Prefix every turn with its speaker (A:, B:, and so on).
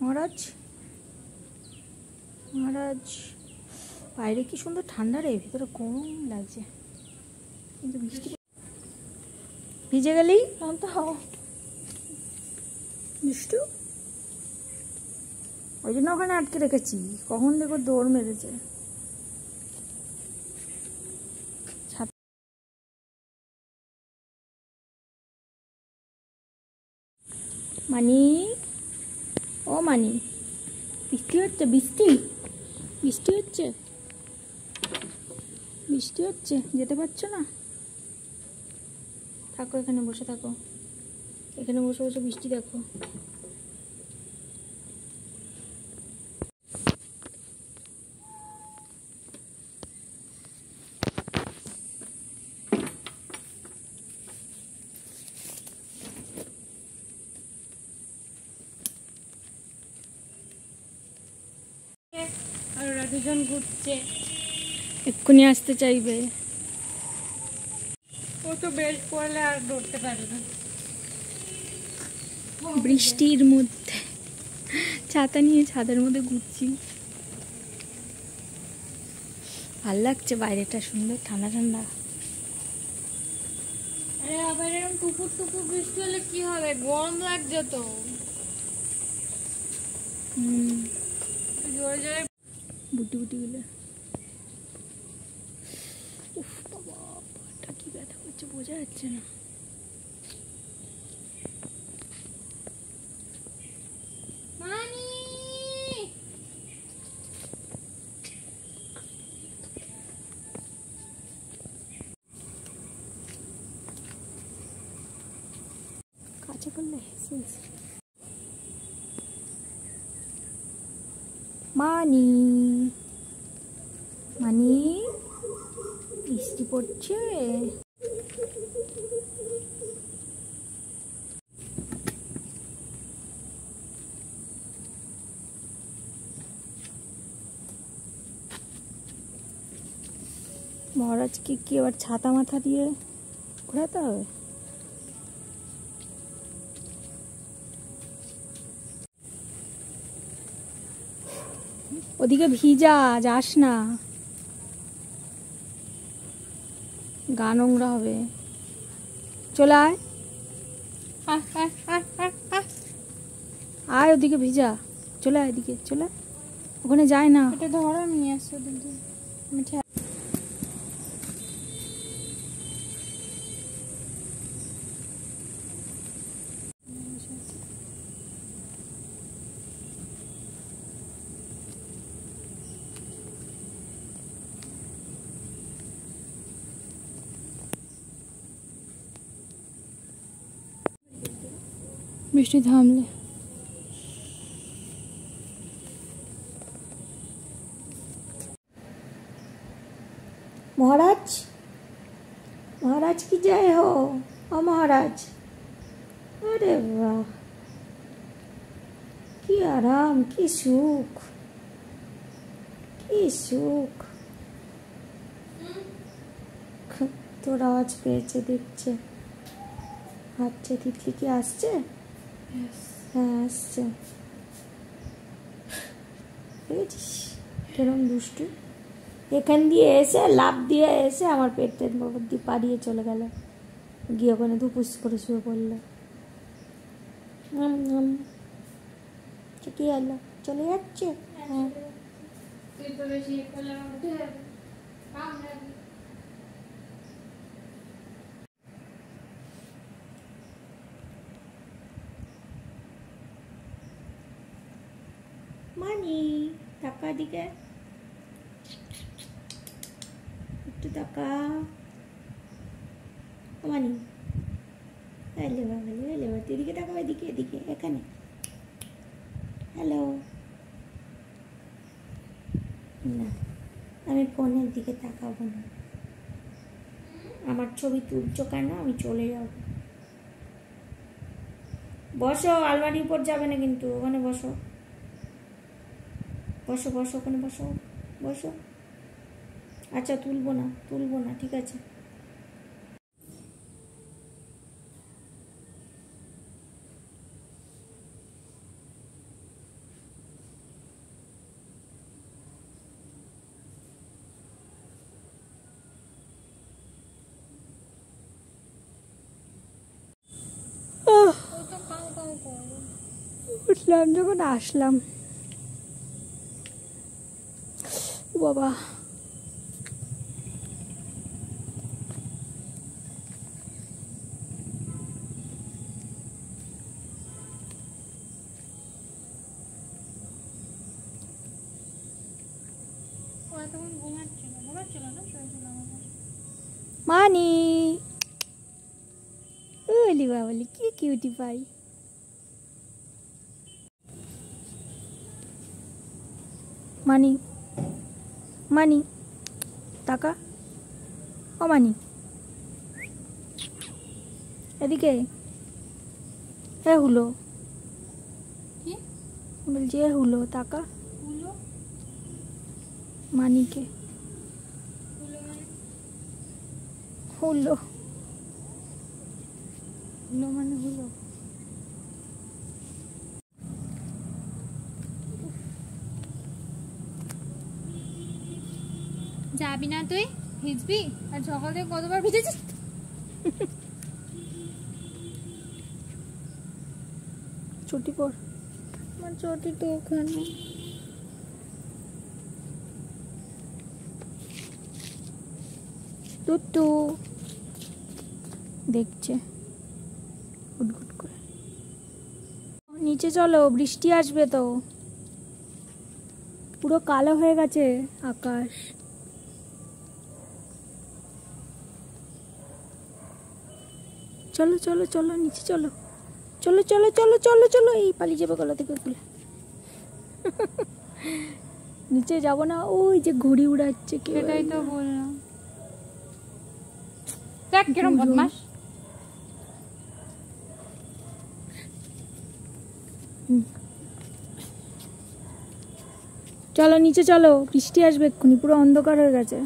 A: মহারাজ মহারাজ বাইরে কি সুন্দর ঠান্ডা রে, ভিতরে গরম লাগছে, কিন্তু বৃষ্টি ভিজে গেলেই তো হাওয়া মিষ্টু, ওই জন্য ওখানে আটকে রেখেছি। কখন দেখো দৌড় মেরেছে। মানি, ও মানি, বৃষ্টি হচ্ছে, বৃষ্টি বৃষ্টি হচ্ছে, বৃষ্টি হচ্ছে, যেতে পারছো না? থাকো এখানে, বসে থাকো, এখানে বসে বসে বৃষ্টি দেখো। আর ওরা দুজন ঘুরছে, এক্ষুনি আসতে চাইবে। ও তো বেল্ট পরলে আর দৌড়তে পারে না। বৃষ্টির মধ্যে ছাতা নিয়ে ছাদের মধ্যে ঘুরছি, ভাল লাগছে, বাইরেটা সুন্দর ঠান্ডা ঠান্ডা। আরে আবার এরকম টুকুর টুকুর বৃষ্টি হলে কি হবে, গরম লাগছে তো। জোরে জোরে বুটি বুটি গুলো, উফ বাবা, পাটা কি ব্যথা করছে বোঝা যাচ্ছে না। কাছে করলে মানি, মানি, বৃষ্টি পড়ছে। মহারাজকে কি আবার ছাতা মাথা দিয়ে ঘোরাতে হবে? ওদিকে ভিজা, যাস না, গা নোংরা হবে। চলে আয়, আয় ওদিকে ভিজা, চলে আয় এদিকে, চলে ওখানে যায় না। এটা ধরো, নিয়ে আসো দিদি। বৃষ্টি থামলে महाराज, महाराज की जय हो। ओ महाराज, अरे वाह, की आराम, की सुख, की सुख। তোর আওয়াজ পেয়েছে, দেখছে, হাঁটছে। তিতলি কি আসছে? হ্যাঁ আসছে। দেখেছিস কেরম দুষ্টু, এখান দিয়ে এসে লাফ দিয়ে এসে আমার পেটের মধ্যে দিয়ে পাড়িয়ে চলে গেল, গিয়ে ওখানে ধুপুস করে শুয়ে পড়লো। কি হলো, চলে যাচ্ছে? হ্যাঁ মানি, টাকা দিকে একটু টাকা। মানি, এলে বাবা, এলে বাবা, এদিকে টাকা, এদিকে, এদিকে, এখানে। হ্যালো, না আমি ফোনের দিকে তাকাবো না, আমার ছবি তুলছো কেন, আমি চলে যাব। বসো, আলমারির উপর যাবে না কিন্তু, ওখানে বসো, বসো বসো, ওখানে বসো, বসো। আচ্ছা তুলবো না, তুলবো না, ঠিক আছে। উঠলাম যখন আসলাম। বাবা মানি ওলি বাবলি কি কিউটি পাই। মানি মানি টাকা ও মানি এদিকে এ হুলো বলছি এ হুলো টাকা মানিকে হুলো হুলো মানে হুলো।
B: যাবি না তুই ভিজবি আর সকাল থেকে কতবার ভিজেছিস।
A: ছুটি পর আমার ছুটি তো ওখানে টুটু দেখছে গুটগুট করে। নিচে চলো বৃষ্টি আসবে তো, পুরো কালো হয়ে গেছে আকাশ। চলো চলো চলো নিচে চলো চলো চলো চলো চলো চলো এই পালিয়ে যাবে গলা থেকে খুলে। নিচে যাবো না, ওই যে ঘুড়ি উড়াচ্ছে কেউ।
B: সেটাই তো বললাম, দেখ কিরম বদমাস।
A: চলো নিচে চলো বৃষ্টি আসবে এক্ষুনি, পুরো অন্ধকার হয়ে গেছে।